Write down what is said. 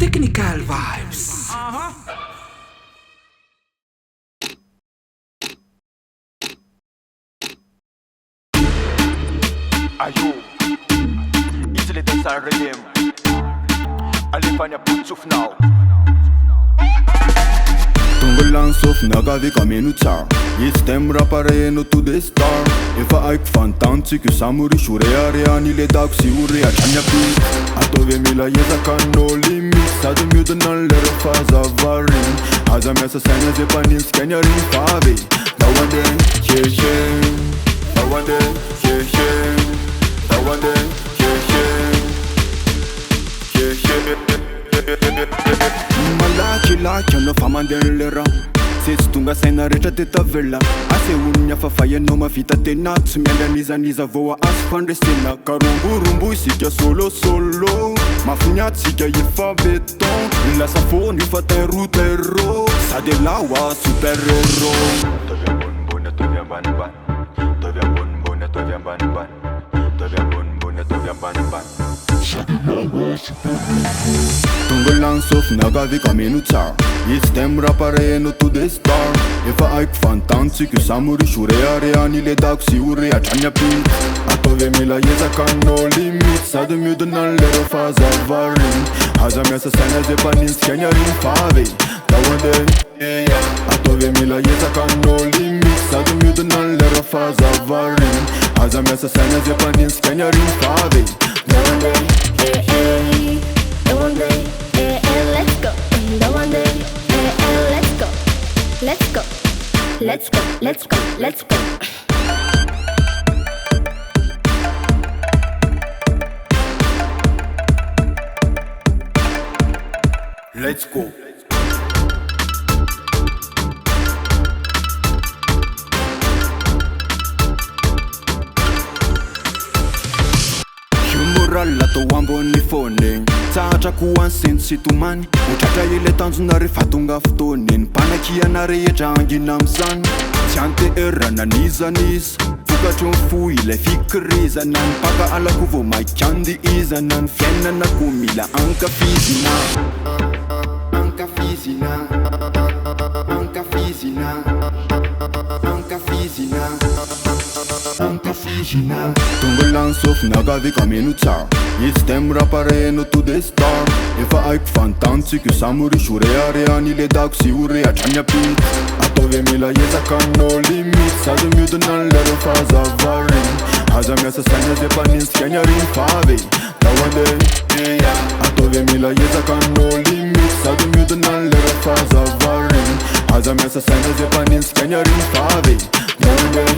Technical vibes. Ayo, easily dance and rhythm. Alifanya put off now. Tonggolan sof nagavi kamenu tsara. Istem rapare no to the star. Efa aiko fantantsy que samuri shoreareany le dako sy oreatrany apity. Ataovy mila ezaka no limity sady miodina ny lera fahazavariny. Aza miasa saina zay mpanintsika ny ariny favy. Dao andeha hehe, dao andeha hehe, dao andeha hehe, hehe. Malakilaky anao fa mandeha ny lera. Se tsy tonga saina rehetra teta velona. Asehony hafafa ianao mavita tena. Tsy miandanizaniza voa azo fandresena. Ka romborombo isika solosolo. Mafiniatsika efa beton. Lasa fony fa tairotero. Sady lawa super hero. Tovy ambonimbony, tovy ambanimbany. Tovy ambonimbony, tovy ambanimbany. Tovy ambonimbony, tovy ambanimbany. Tonggolan sof nagavi kamenu tsara. Istem rapare no to the star. Efa aiko fantantsy que samuri shoreareany le dako sy oreatrany apity. Ataovy mila ezaka no limity sady miodina ny lera fahazavariny. Aza miasa saina zay mpanintsika ny ariny favy. Dao andeha, ataovy mila ezaka no limity sady miodina ny lera fahazavariny. Aza miasa saina zay mpanintsika ny ariny favy. Dao andeha, The one day, let's go. The one day, let's go. Let's go. Let's go. Let's go. Let's go. let's go. Lato ambony fone tsahatra ko anseny sy tomany. Otratra ile tanjona rehefa tonga fotoany. Mpanakiana rehetra angina am'izany. Tsy anteherana nizaniza. Vokatry ny fo ilay fikirizana. Ny paka alako vo maikandihizana. Ny fiainana ko mila ankafizina. Ankafizina. Ankafizina. Ankafizina. Ankafizina. Tonggolan sof nagavi kamenu tsara. Istem rapare no to the star. Efa aiko fantantsy que samuri shoreareany le dako sy oreatrany apity. Ataovy mila ezaka no limity sady miodina ny lera fahazavariny. Aza miasa saina zay mpanintsika ny ariny favy. Dao andeha, ataovy mila ezaka no limity sady miodina ny lera fahazavariny. Aza miasa saina zay mpanintsika ny ariny favy. Dao andeha,